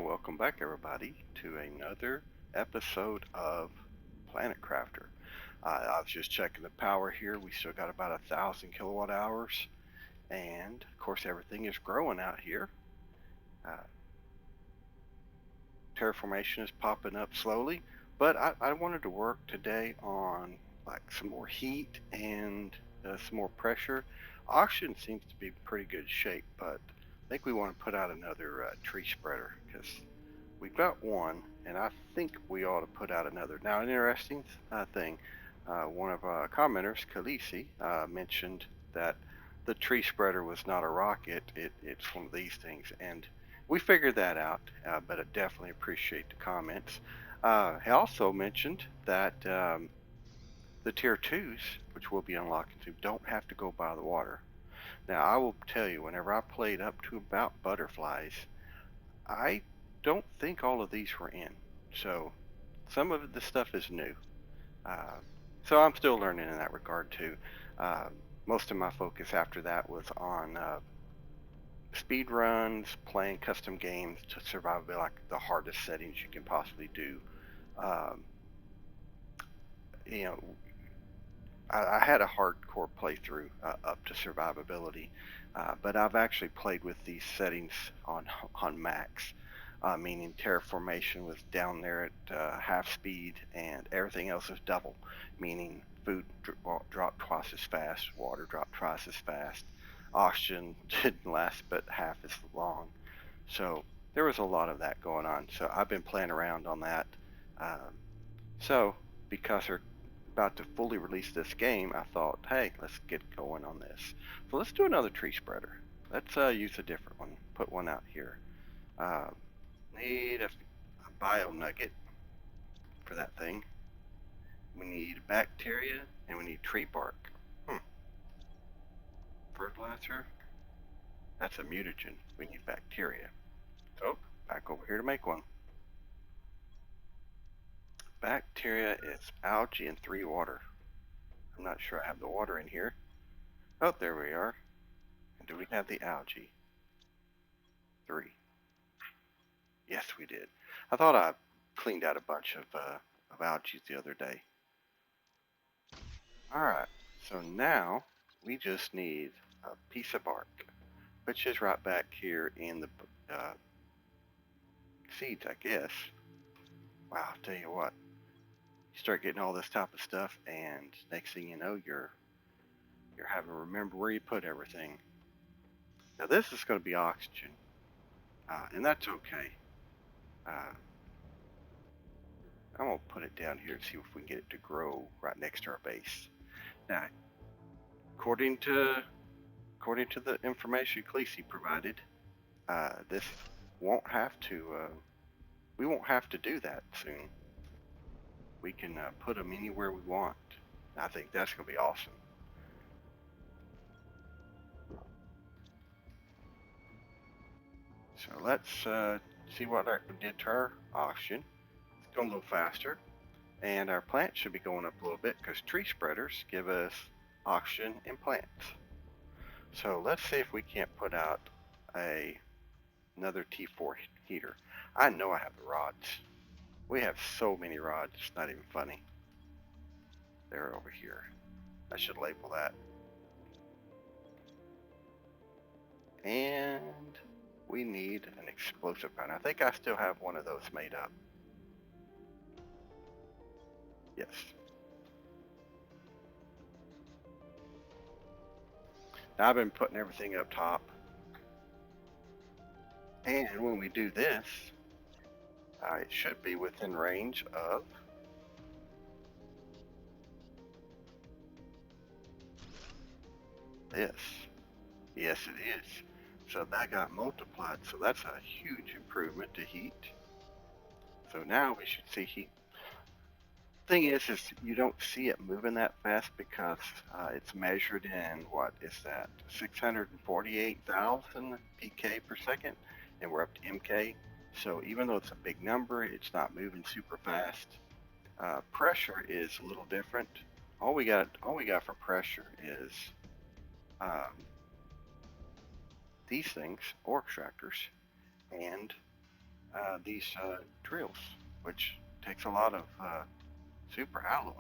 Welcome back everybody to another episode of Planet Crafter. I was just checking the power here. We still got about 1,000 kilowatt hours, and of course everything is growing out here. Uh, Terraformation is popping up slowly, but I wanted to work today on like some more heat and some more pressure. Oxygen seems to be in pretty good shape, but I think we want to put out another tree spreader because we've got one, and I think we ought to put out another. Now, an interesting thing, one of our commenters, Khaleesi, mentioned that the tree spreader was not a rocket. It's one of these things, and we figured that out, but I definitely appreciate the comments. He also mentioned that the tier 2s, which we'll be unlocking to, don't have to go by the water. Now, I will tell you, whenever I played up to about butterflies, I don't think all of these were in. So some of the stuff is new. Uh, so I'm still learning in that regard too. Uh, Most of my focus after that was on speed runs, playing custom games to survive like the hardest settings you can possibly do. Um, you know, I had a hardcore playthrough up to survivability, but I've actually played with these settings on max, meaning terraformation was down there at half speed, and everything else is double, meaning food dropped twice as fast, water dropped twice as fast, oxygen didn't last but half as long. So there was a lot of that going on. So I've been playing around on that. Um, so because they're about to fully release this game, I thought, hey, let's get going on this. So let's do another tree spreader. Let's use a different one. Put one out here. Uh, Need a bio nugget for that thing. We need bacteria and we need tree bark. Fertilizer. That's a mutagen. We need bacteria. So back over here to make one. Bacteria is algae and 3 water. I'm not sure I have the water in here. Oh, there we are. And do we have the algae? 3. Yes, we did. I thought I cleaned out a bunch of algae the other day. Alright, so now we just need a piece of bark, which is right back here in the seeds, I guess. Wow, I'll tell you what. You start getting all this type of stuff, and next thing you know, you're having to remember where you put everything. Now this is going to be oxygen, and that's okay. I'm going to put it down here and see if we can get it to grow right next to our base. Now, according to the information Khaleesi provided, this won't have to. We won't have to do that soon. We can put them anywhere we want. I think that's going to be awesome. So let's see what that did to our oxygen. It's going a little faster, and our plants should be going up a little bit because tree spreaders give us oxygen and plants. So let's see if we can't put out another T4 heater. I know I have the rods. We have so many rods, it's not even funny. They're over here. I should label that. And we need an explosive gun. I think I still have one of those made up. Yes. Now I've been putting everything up top. And when we do this, it should be within range of this. Yes, it is. So that got multiplied. So that's a huge improvement to heat. So now we should see heat. Thing is you don't see it moving that fast because it's measured in, what is that, 648,000 pk per second, and we're up to mk. So even though it's a big number, it's not moving super fast. Pressure is a little different. All we got for pressure is these things, ore extractors, and these drills, which takes a lot of super alloy.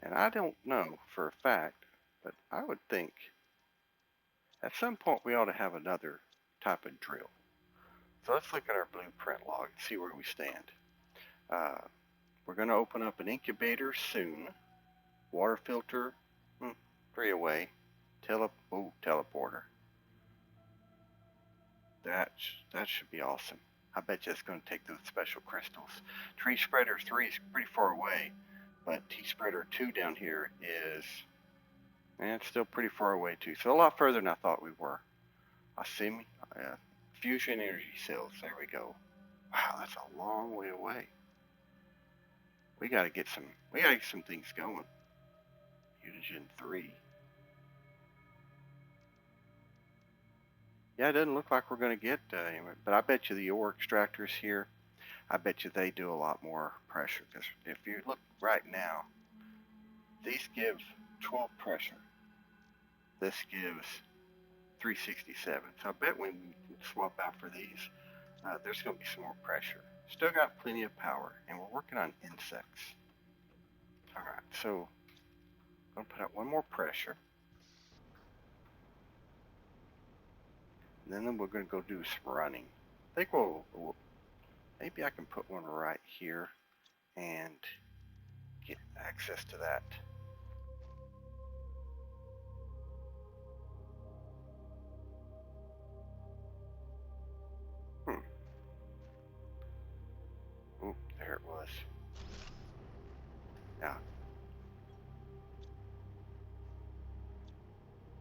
And I don't know for a fact, but I would think at some point we ought to have another type of drill. So let's look at our blueprint log and see where we stand. We're going to open up an incubator soon. Water filter, 3 away. Teleporter. That should be awesome. I bet you it's going to take those special crystals. Tree spreader 3 is pretty far away, but T spreader 2 down here is, it's still pretty far away too. So a lot further than I thought we were. I see me. Fusion energy cells. There we go. Wow, that's a long way away. We gotta get some things going. Fusion 3. Yeah, it doesn't look like we're going to get anywhere, but I bet you the ore extractors here, I bet you they do a lot more pressure. Because if you look right now, these give 12 pressure. This gives 367. So I bet when we swap out for these, there's going to be some more pressure. Still got plenty of power, and we're working on insects. All right, so I'm going to put out one more pressure. And then we're going to go do some running. I think maybe I can put one right here and get access to that. Oh, there it was. Yeah.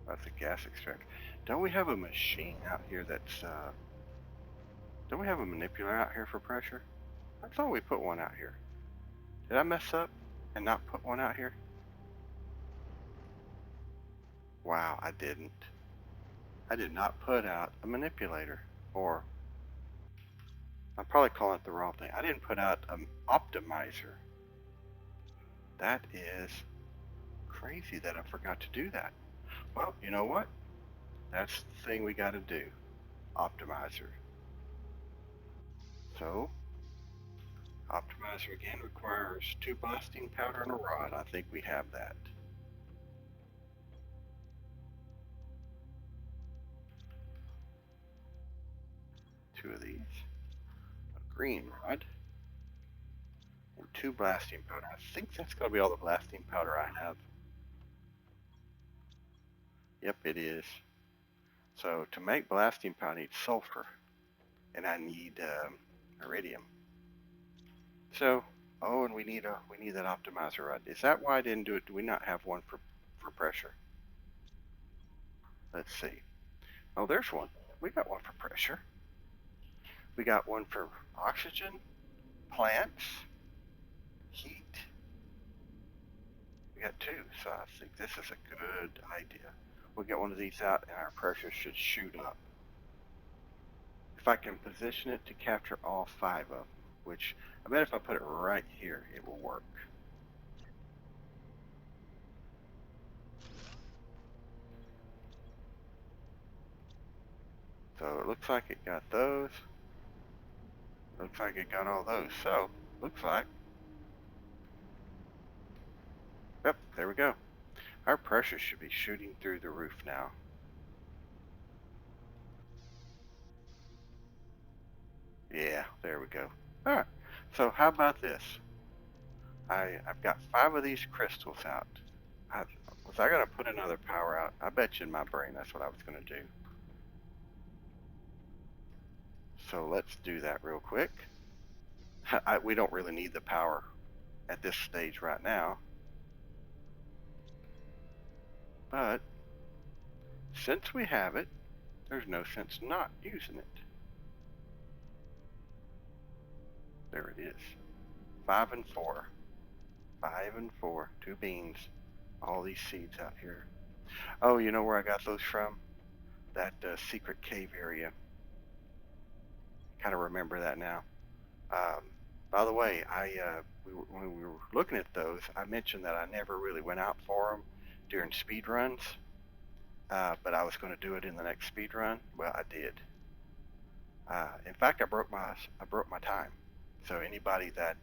That's a gas extractor. Don't we have a machine out here that's, don't we have a manipulator out here for pressure? I thought we put one out here. Did I mess up and not put one out here? Wow, I didn't. I did not put out a manipulator, or I'm probably calling it the wrong thing. I didn't put out an optimizer. That is crazy that I forgot to do that. Well, you know what? That's the thing we got to do. Optimizer. So, optimizer again requires 2 blasting powder and a rod. I think we have that. Two of these. A green rod. And 2 blasting powder. I think that's going to be all the blasting powder I have. Yep, it is. So to make blasting powder, I need sulfur. And I need iridium. So, and we need that optimizer rod. Is that why I didn't do it? Do we not have one for pressure? Let's see. Oh, there's one. We got one for pressure. We got one for oxygen, plants, heat. We got 2, so I think this is a good idea. We'll get one of these out and our pressure should shoot up. If I can position it to capture all 5 of them, which I bet if I put it right here, it will work. So it looks like it got those. Looks like it got all those. So, looks like, yep, there we go. Our pressure should be shooting through the roof now. Yeah, there we go. All right, so how about this? I've got 5 of these crystals out. Was I going to put another power out? I bet you in my brain that's what I was going to do. So let's do that real quick. We don't really need the power at this stage right now. But since we have it, there's no sense not using it. There it is. 5 and 4. 5 and 4. 2 beans. All these seeds out here. Oh, you know where I got those from? That secret cave area. Kind of remember that now. By the way, when we were looking at those, I mentioned that I never really went out for them during speed runs. but I was going to do it in the next speed run. Well, I did. In fact, I broke my time. So anybody that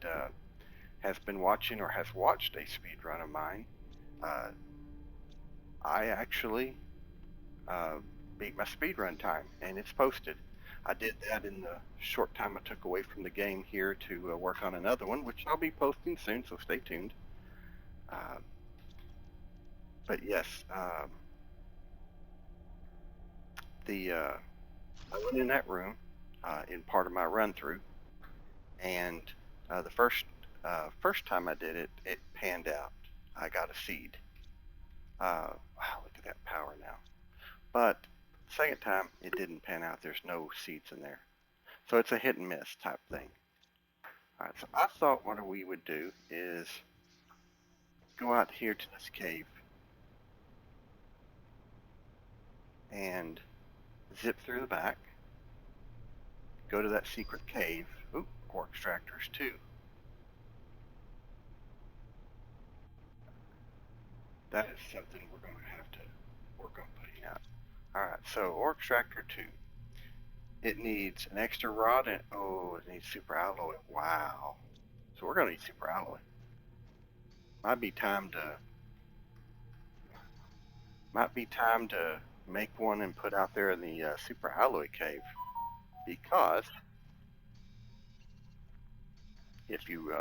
has been watching or has watched a speed run of mine, uh, I actually uh, beat my speed run time, and it's posted. I did that in the short time I took away from the game here to work on another one, which I'll be posting soon, so stay tuned. Uh, but yes, I went in that room in part of my run through, and the first time I did it, it panned out. I got a seed. Wow, look at that power now. But second time, it didn't pan out. There's no seeds in there, so it's a hit and miss type thing. All right, so I thought what we would do is go out here to this cave and zip through the back, go to that secret cave. Oop, ore extractors too. That is something we're going to have to work on putting out. All right, so ore extractor 2. It needs an extra rod and oh, it needs super alloy. Wow. So we're going to need super alloy. Might be time to make one and put out there in the super alloy cave, because if you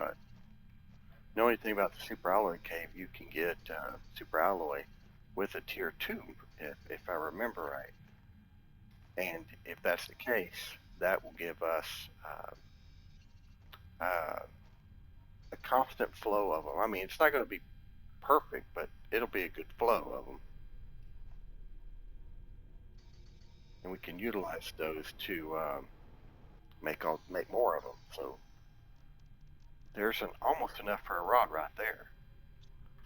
know anything about the super alloy cave, you can get super alloy with a tier 2 if I remember right. And if that's the case, that will give us a constant flow of them. I mean, it's not going to be perfect, but it'll be a good flow of them. And we can utilize those to make more of them. So there's almost enough for a rod right there.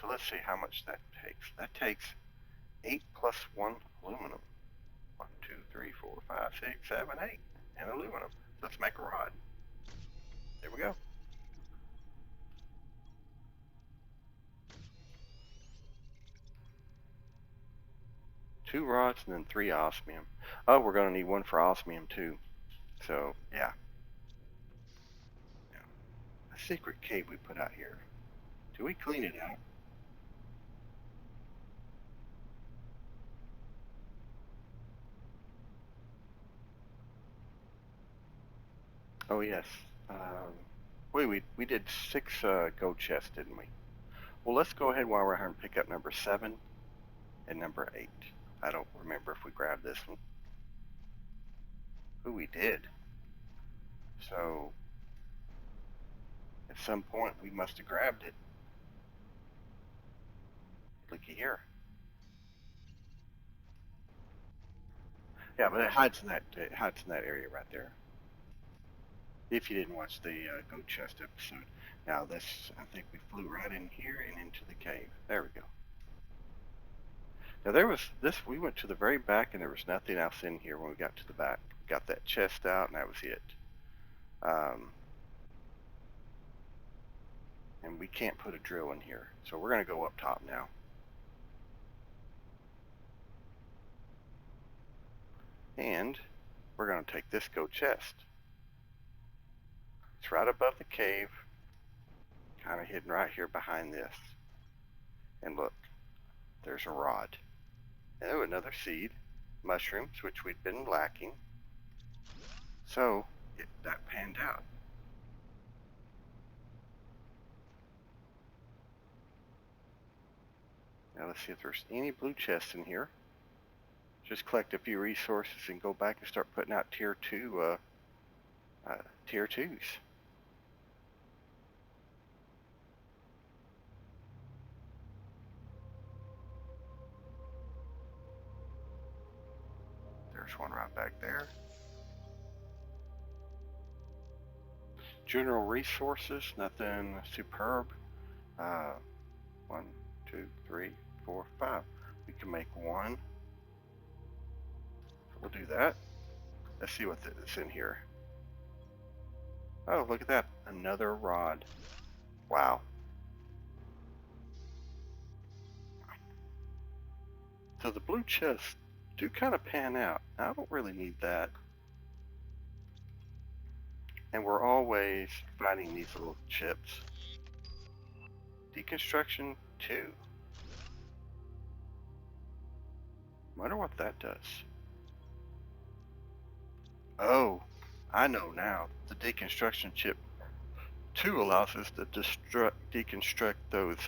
So let's see how much that takes. That takes 8 plus 1 aluminum. 1, 2, 3, 4, 5, 6, 7, 8, and aluminum. Let's make a rod. There we go. Two rods and then 3 osmium. Oh, we're going to need one for osmium too. So yeah. A secret cave we put out here. Do we clean it out? Oh yes. We did 6 gold chests, didn't we? Well, let's go ahead while we're here and pick up number 7 and number 8. I don't remember if we grabbed this one. Oh, we did. So at some point we must have grabbed it. Looky here. Yeah, but it hides in that area right there. If you didn't watch the goat chest episode. Now this, I think we flew right in here and into the cave. There we go. Now there was this. We went to the very back, and there was nothing else in here when we got to the back. We got that chest out, and that was it. And we can't put a drill in here, so we're going to go up top now. And we're going to take this goat chest. It's right above the cave, kind of hidden right here behind this. And look, there's a rod. Oh, another seed. Mushrooms, which we'd been lacking. So, that panned out. Now let's see if there's any blue chests in here. Just collect a few resources and go back and start putting out tier 2, tier 2s. There's one right back there. General resources, nothing superb. 1, 2, 3, 4, 5. We can make 1. We'll do that. Let's see what is in here. Oh, look at that. Another rod. Wow. So the blue chests do kind of pan out. I don't really need that. And we're always finding these little chips. Deconstruction 2. Wonder what that does. Oh, I know now. The deconstruction chip 2 allows us to deconstruct those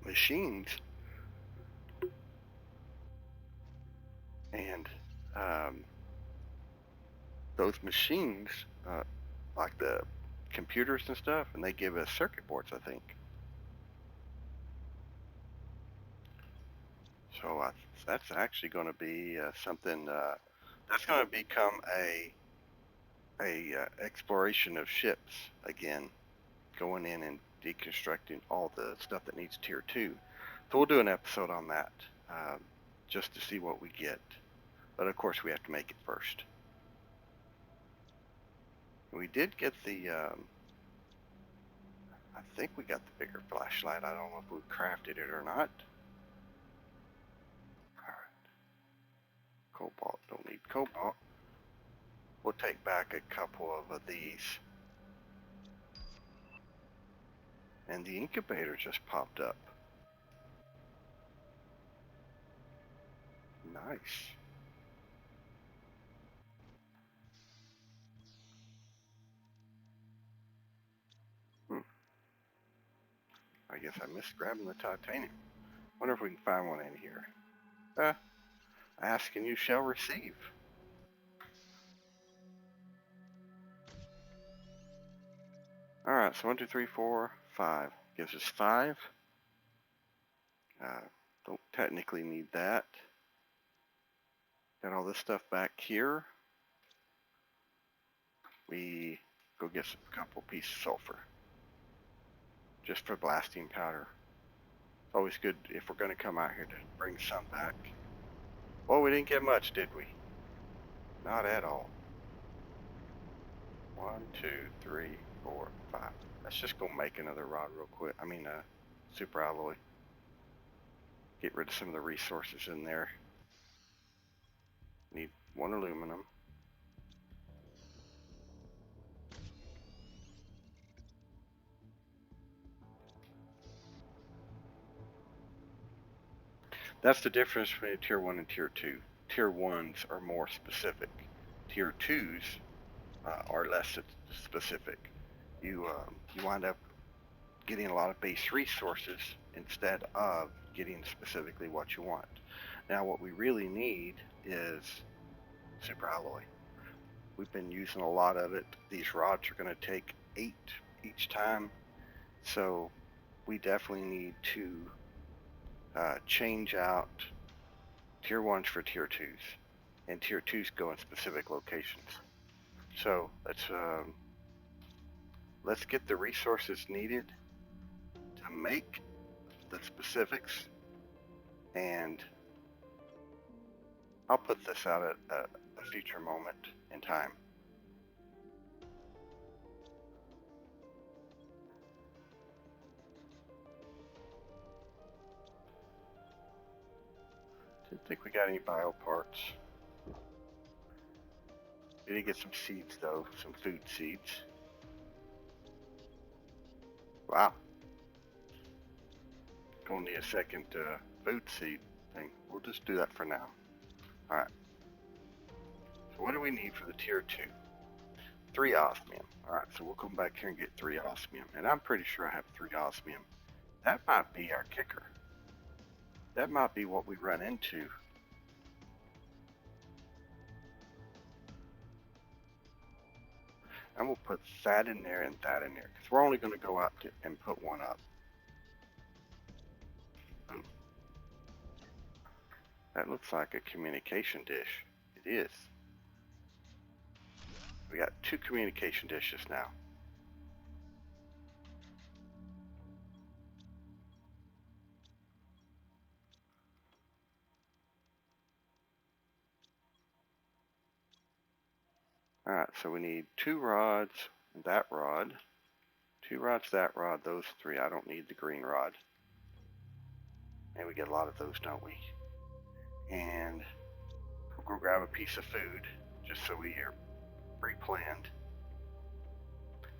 machines. And those machines, like the computers and stuff, and they give us circuit boards, I think. So that's actually going to be something that's going to become a exploration of ships again, going in and deconstructing all the stuff that needs tier 2. So we'll do an episode on that just to see what we get. But of course we have to make it first. We did get the I think we got the bigger flashlight. I don't know if we crafted it or not. Alright. Cobalt, don't need cobalt. We'll take back a couple of these. And the incubator just popped up. Nice. I guess I missed grabbing the titanium. Wonder if we can find one in here. Ask and you shall receive. Alright, so 1, 2, 3, 4, 5. Gives us 5. Don't technically need that. Got all this stuff back here. We go get a couple pieces of sulfur. Just for blasting powder. It's always good if we're going to come out here to bring some back. Well, we didn't get much, did we? Not at all. 1, 2, 3, 4, 5. Let's just go make another rod real quick. I mean, super alloy. Get rid of some of the resources in there. Need 1 aluminum. That's the difference between tier 1 and tier 2. Tier 1s are more specific. Tier 2s are less specific. You wind up getting a lot of base resources instead of getting specifically what you want. Now what we really need is super alloy. We've been using a lot of it. These rods are going to take 8 each time, so we definitely need to change out tier 1s for tier 2s, and tier 2s go in specific locations. So let's get the resources needed to make the specifics, and I'll put this out at a future moment in time. Didn't think we got any bio parts. We did get some seeds though, some food seeds. Wow. Gonna need a second food seed thing. We'll just do that for now. Alright. So what do we need for the tier 2? 3 osmium. Alright, so we'll come back here and get 3 osmium. And I'm pretty sure I have 3 osmium. That might be our kicker. That might be what we run into. And we'll put that in there and that in there, because we're only going to go out and put one up. That looks like a communication dish. It is. We got 2 communication dishes now. Alright, so we need 2 rods, that rod, 2 rods, that rod, those 3. I don't need the green rod. And we get a lot of those, don't we? and we'll go grab a piece of food just so we are pre-planned.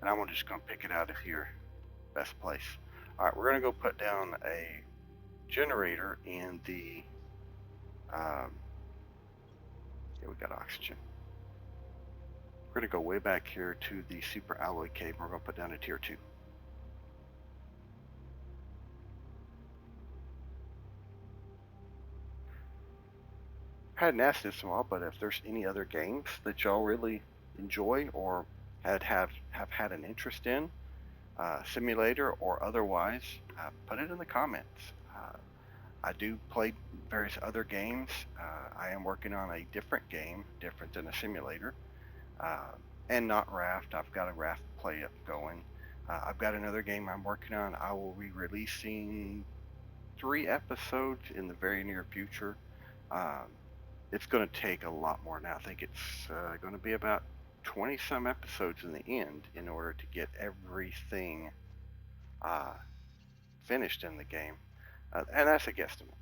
And I'm just going to pick it out of here. Best place. All right, we're going to go put down a generator in the, yeah, we got oxygen. We're going to go way back here to the super alloy cave. We're going to put down a tier 2. I hadn't asked this in a while, but if there's any other games that y'all really enjoy or have had an interest in, simulator or otherwise, put it in the comments. I do play various other games. I am working on a different game, different than a simulator, and not Raft. I've got a Raft play up going. I've got another game I'm working on. I will be releasing 3 episodes in the very near future. It's going to take a lot more now. I think it's going to be about 20 some episodes in the end in order to get everything finished in the game. And that's a guesstimate.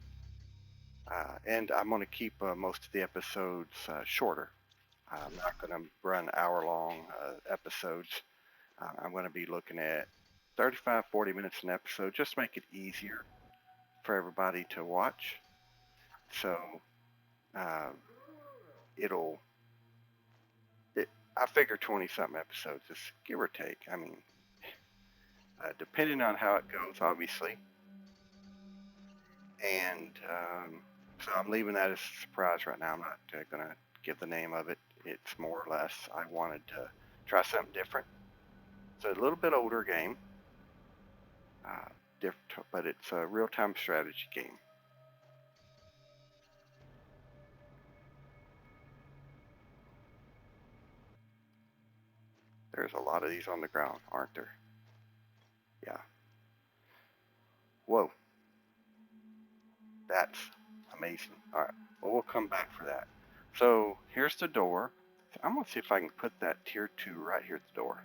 And I'm going to keep most of the episodes shorter. I'm not going to run hour-long episodes. I'm going to be looking at 35, 40 minutes an episode, just to make it easier for everybody to watch. So I figure 20-something episodes is give or take. I mean, depending on how it goes, obviously. And so I'm leaving that as a surprise right now. I'm not going to give the name of it. It's more or less I wanted to try something different. It's a little bit older game, but it's a real-time strategy game. There's a lot of these on the ground, aren't there? Yeah. Whoa. That's amazing. All right. Well, we'll come back for that. So here's the door. I'm going to see if I can put that tier 2 right here at the door.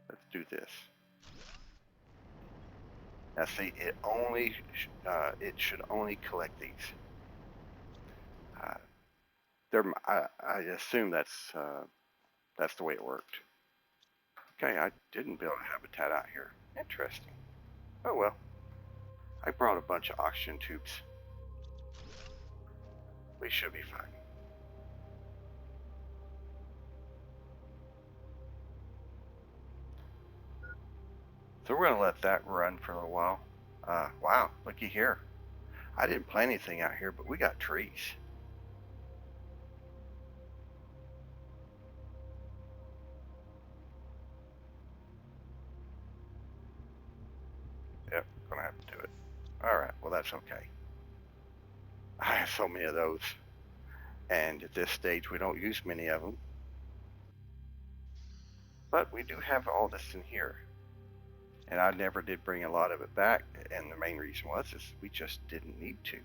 Let's do this. Now see, it should only collect these. I assume that's the way it worked. Okay, I didn't build a habitat out here. Interesting. Oh well. I brought a bunch of oxygen tubes. We should be fine. So we're going to let that run for a little while. Wow, looky here. I didn't plant anything out here, but we got trees. Yep, going to have to do it. Alright, well that's okay. I have so many of those. And at this stage, we don't use many of them. But we do have all this in here. And I never did bring a lot of it back, and the main reason was we just didn't need to.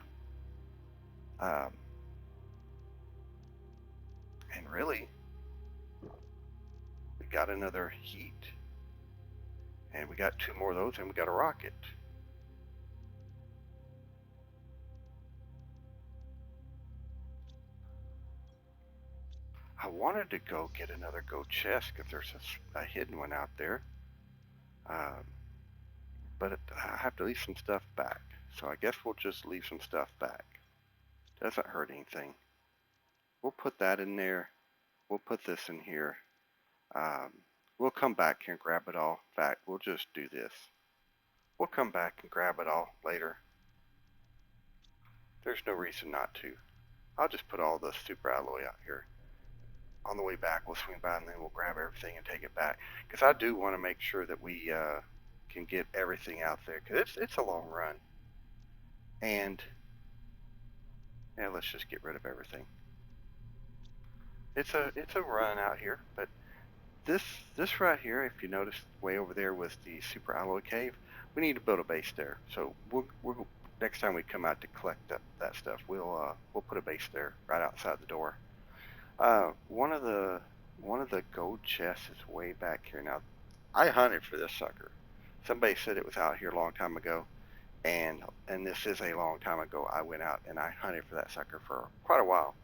And really, we got another heat, and we got 2 more of those, and we got a rocket. I wanted to go get another gold chest because there's a hidden one out there. But I have to leave some stuff back. So I guess we'll just leave some stuff back. Doesn't hurt anything. We'll put that in there. We'll put this in here. We'll come back here and grab it all. In fact, we'll just do this. We'll come back and grab it all later. There's no reason not to. I'll just put all the super alloy out here. On the way back, we'll swing by and then we'll grab everything and take it back. Because I do want to make sure that we can get everything out there. Because it's a long run. And yeah, let's just get rid of everything. It's a run out here, but this right here, if you notice way over there was the super alloy cave. We need to build a base there. So we'll next time we come out to collect that stuff, we'll put a base there right outside the door. One of the gold chests is way back here. Now, I hunted for this sucker. Somebody said it was out here a long time ago, And this is a long time ago. I went out and I hunted for that sucker for quite a while.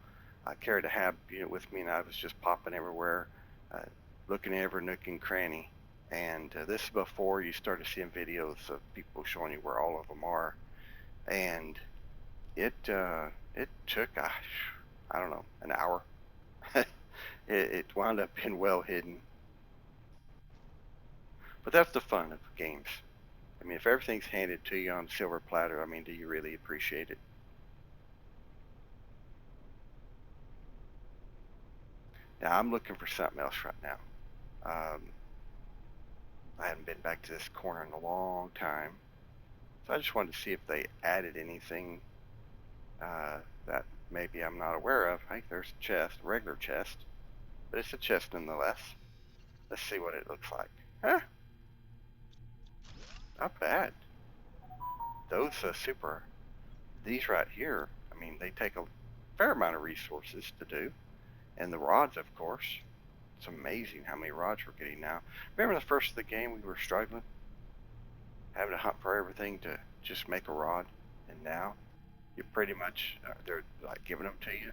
I carried a hab unit with me, and I was just popping everywhere, uh, looking at every nook and cranny. And this is before you started seeing videos of people showing you where all of them are. And it took, I don't know, an hour. It wound up being well hidden. But that's the fun of games. I mean, if everything's handed to you on silver platter, I mean, do you really appreciate it? Now, I'm looking for something else right now. Um, I haven't been back to this corner in a long time. So I just wanted to see if they added anything that maybe I'm not aware of. Hey, there's a chest, a regular chest, but it's a chest nonetheless. Let's see what it looks like. Huh, not bad. Those these right here, I mean, they take a fair amount of resources to do. And the rods, of course. It's amazing how many rods we're getting now. Remember the first of the game we were struggling? Having to hunt for everything to just make a rod? And now, you pretty much, they're like giving them to you.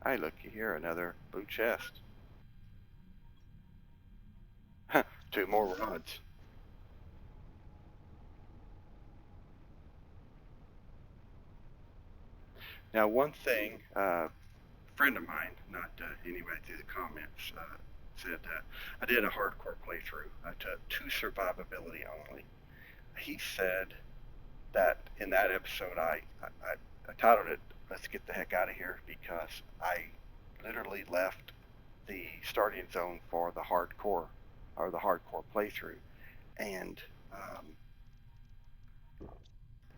Hey, looky here, another blue chest. Two more rods. Now, one thing, a friend of mine, not anybody through the comments, said I did a hardcore playthrough to survivability only. He said that in that episode, I titled it "Let's Get the Heck Out of Here" because I literally left the starting zone for the hardcore or the hardcore playthrough, and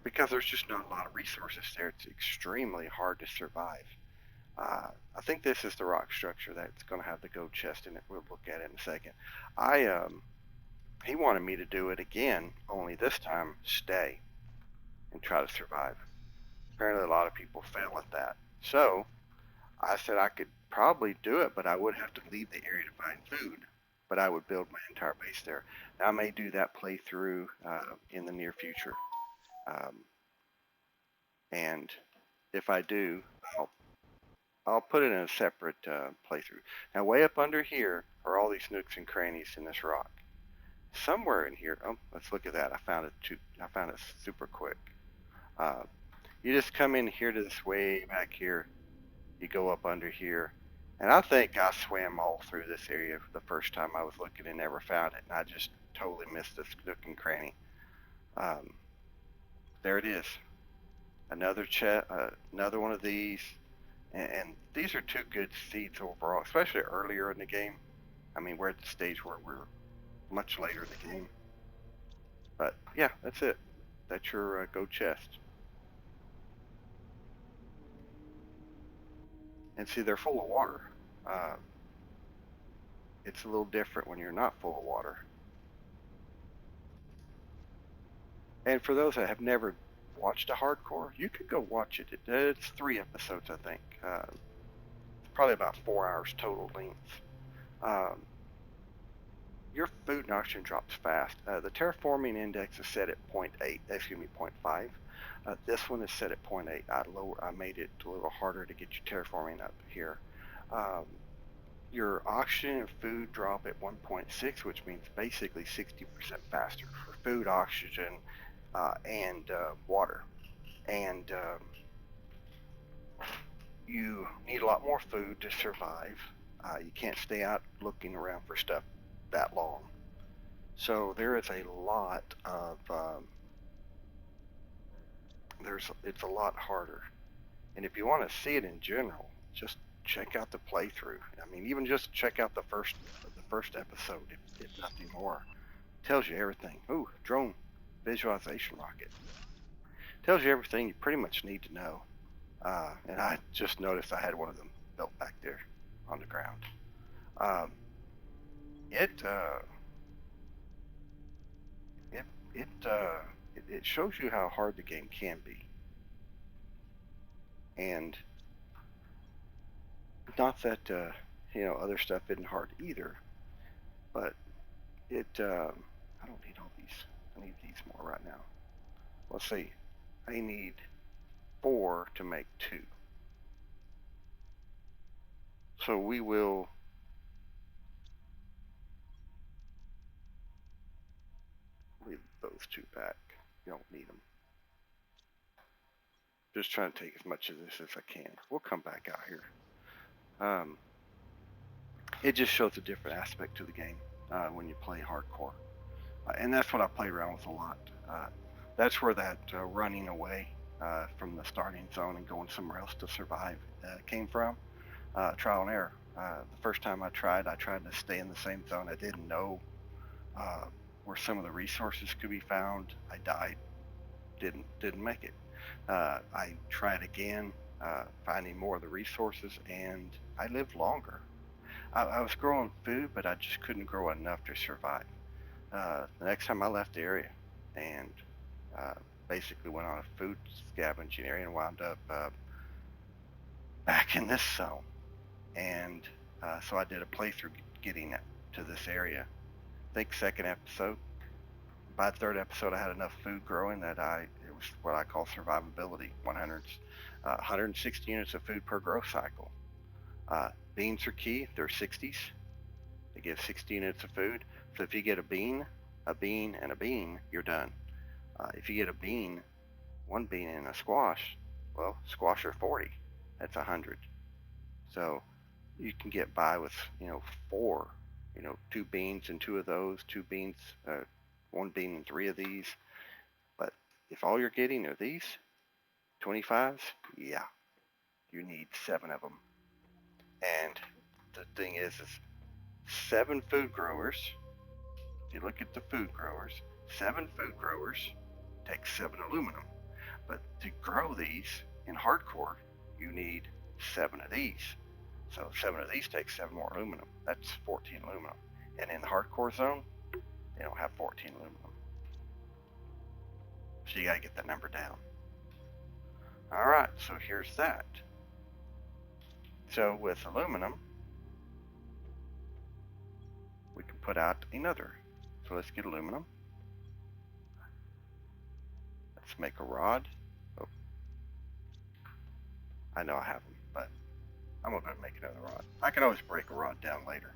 because there's just not a lot of resources there, it's extremely hard to survive. I think this is the rock structure that's going to have the gold chest in it. We'll look at it in a second. I He wanted me to do it again, only this time stay and try to survive. Apparently, a lot of people fail at that. So I said I could probably do it, but I would have to leave the area to find food. But I would build my entire base there. Now, I may do that playthrough in the near future. Um, and if I do, I'll put it in a separate playthrough. Now, way up under here are all these nooks and crannies in this rock. Somewhere in here, oh, let's look at that. I found it super quick. Uh, you just come in here to this way back here. You go up under here. And I think I swam all through this area the first time I was looking and never found it. And I just totally missed this nook and cranny. Um, there it is. Another one of these. And these are two good seeds overall, especially earlier in the game. I mean, we're at the stage where we're much later in the game. But yeah, that's it. That's your go chest. And see, they're full of water. Uh, it's a little different when you're not full of water. And for those that have never watched a hardcore, you could go watch it. It's 3 episodes, I think. Probably about 4 hours total length. Um, your food and oxygen drops fast. The terraforming index is set at 0.8, excuse me, 0.5. This one is set at 0.8. I made it a little harder to get your terraforming up here. Um, your oxygen and food drop at 1.6, which means basically 60% faster for food, oxygen, and water. And you need a lot more food to survive. You can't stay out looking around for stuff that long. So there is a lot of it's a lot harder. And if you want to see it in general, just check out the playthrough. I mean, even just check out the first episode, if nothing more. It tells you everything. Ooh, drone visualization rocket. Tells you everything you pretty much need to know. And I just noticed I had one of them built back there on the ground. Um, it, uh, it, it shows you how hard the game can be. And not that other stuff isn't hard either. But I don't need all these. I need these more right now. Let's see. I need 4 to make 2. So we will leave those 2 back. You don't need them. Just trying to take as much of this as I can. We'll come back out here. It just shows a different aspect to the game when you play hardcore. And that's what I played around with a lot. That's where that running away from the starting zone and going somewhere else to survive came from. Trial and error. The first time I tried to stay in the same zone. I didn't know where some of the resources could be found. I died. Didn't make it. I tried again, finding more of the resources, and I lived longer. I was growing food, but I just couldn't grow enough to survive. The next time I left the area and basically went on a food scavenging area and wound up back in this zone. And so I did a playthrough getting to this area. I think second episode. By the third episode, I had enough food growing that it was what I call survivability. 160 units of food per growth cycle. Beans are key. They're 60s. They give 60 units of food. So if you get a bean, and a bean, you're done. If you get a bean, 1 bean and a squash, well, squash are 40. That's 100. So you can get by with 4, 2 beans and 2 of those, 2 beans, 1 bean and 3 of these. But if all you're getting are these 25s, yeah, you need 7 of them. And the thing is 7 food growers. If you look at the food growers, 7 food growers take 7 aluminum. But to grow these in hardcore, you need 7 of these. So 7 of these take 7 more aluminum. That's 14 aluminum. And in the hardcore zone, they don't have 14 aluminum. So you gotta get that number down. Alright, so here's that. So with aluminum, we can put out another. So let's get aluminum. Let's make a rod. Oh, I know I have them, but I'm going to make another rod. I can always break a rod down later,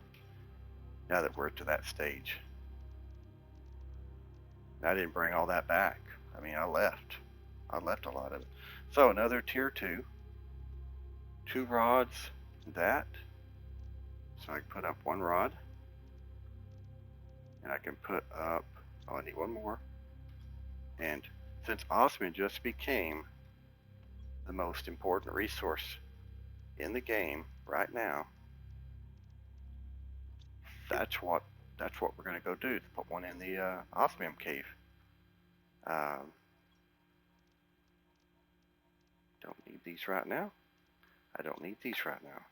now that we're to that stage. I didn't bring all that back. I mean, I left a lot of it. So another tier 2. 2 rods, that. So I can put up 1 rod. And I can put up, I need 1 more. And since osmium just became the most important resource in the game right now, that's what we're going to go do. Put 1 in the osmium cave. Don't need these right now. I don't need these right now.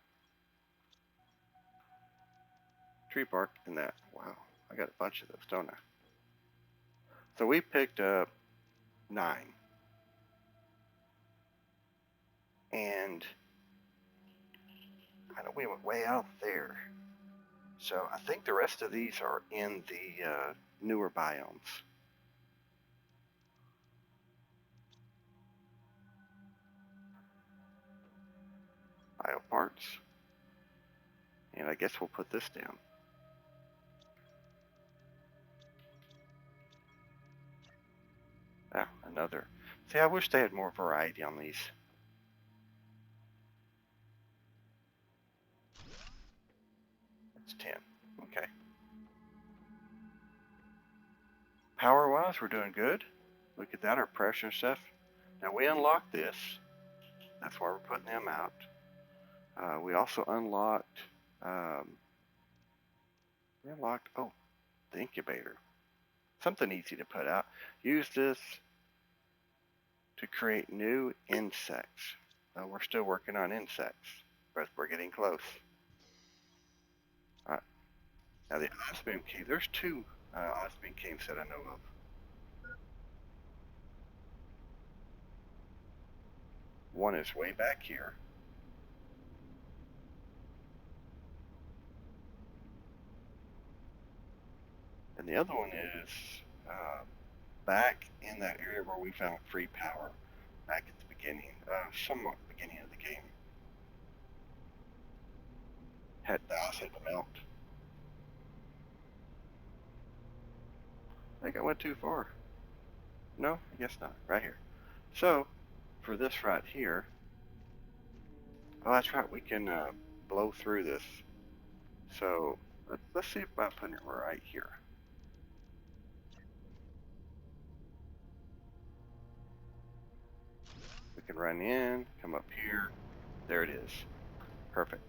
Tree bark and that. Wow, I got a bunch of those, don't I? So we picked up 9. And I know we went way out there. So I think the rest of these are in the newer biomes. Bio parts. And I guess we'll put this down. Ah, another. See, I wish they had more variety on these. That's 10. Okay. Power-wise, we're doing good. Look at that, our pressure and stuff. Now we unlocked this. That's why we're putting them out. We also unlocked, oh, the incubator. Something easy to put out. Use this to create new insects. We're still working on insects, but we're getting close. All right. Now the osmium cave. There's 2 osmium caves that I know of. One is way back here. the other one is uh, back in that area where we found free power back at the beginning, somewhat beginning of the game. The ice had to melt. I think I went too far. No, I guess not. Right here. So, for this right here, oh, that's right, we can blow through this. So, let's see if I'm putting it right here. We can run in, come up here. There it is. Perfect.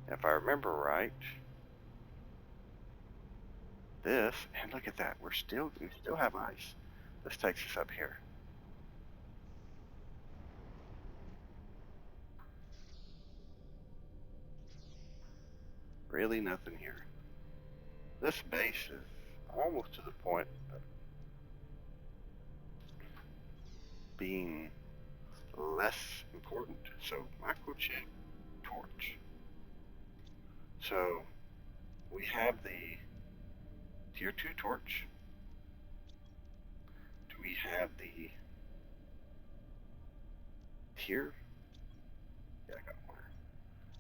If I remember right, this, and look at that, we still have ice. This takes us up here. Really nothing here. This base is almost to the point of being less important. So microchip torch. So we have the tier 2 torch. Do we have the tier? Yeah, I got one.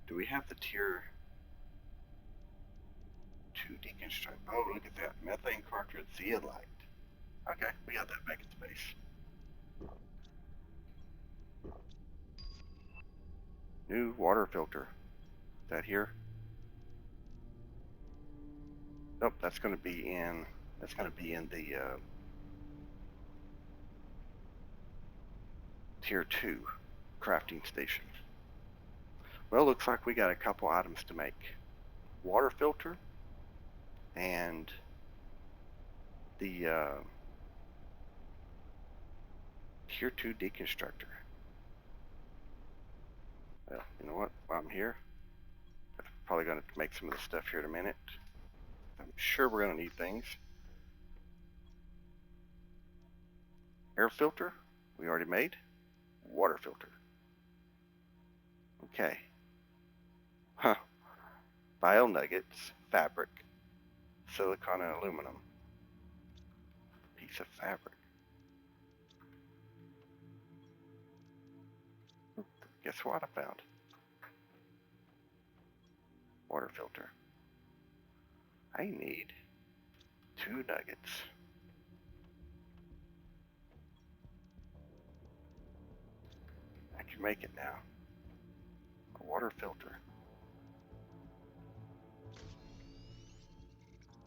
Do we have the tier 2 deconstruct? Oh, look at that. Methane cartridge zeolite. Okay, we got that back at the base. New water filter. Is that here? Nope, that's going to be in the tier 2 crafting station. Well, looks like we got a couple items to make. Water filter and the tier 2 deconstructor. Well, you know what? While I'm here, I'm probably going to make some of the stuff here in a minute. I'm sure we're going to need things. Air filter, we already made. Water filter. Okay. Huh. Bio nuggets, fabric, silicon and aluminum. Piece of fabric. Guess what I found? Water filter. I need 2 nuggets. I can make it now. A water filter.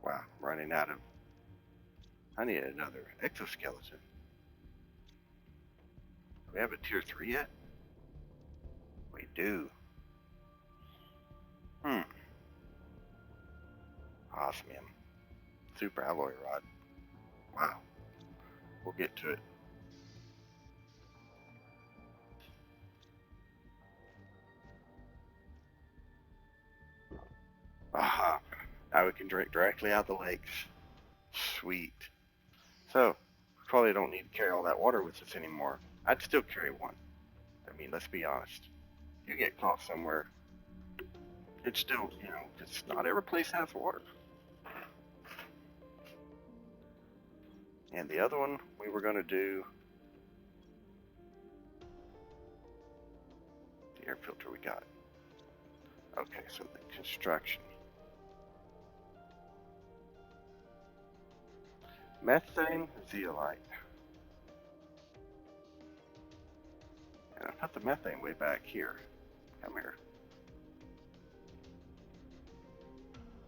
Wow, I'm running out of... I need another exoskeleton. Do we have a tier 3 yet? We do. Osmium. Super alloy rod. Wow. We'll get to it. Aha. Now we can drink directly out of the lakes. Sweet. So, probably don't need to carry all that water with us anymore. I'd still carry one. I mean, let's be honest. You get caught somewhere, it's still, it's not every place has water. And the other one we were going to do, the air filter we got. Okay, so the construction. Methane zeolite. And I put the methane way back here. Come here.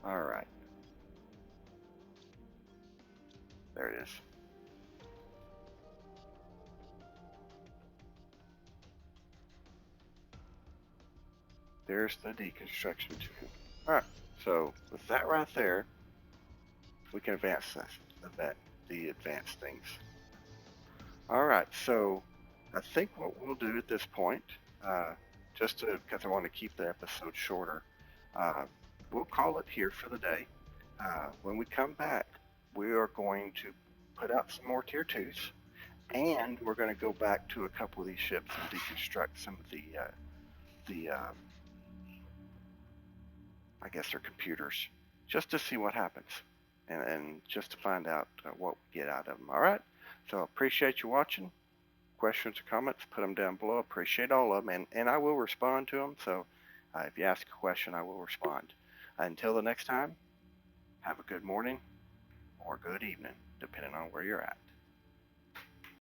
Alright. There it is. There's the deconstruction tube. Alright, so with that right there, we can advance the advanced things. Alright, so I think what we'll do at this point, just because I want to keep the episode shorter, we'll call it here for the day. When we come back, we are going to put out some more tier 2s, and we're going to go back to a couple of these ships and deconstruct some of the I guess they're computers, just to see what happens. and just to find out what we get out of them. All right. So appreciate you watching. Questions or comments, put them down below. Appreciate all of them, and I will respond to them. So if you ask a question, I will respond. Until the next time, have a good morning or good evening, depending on where you're at.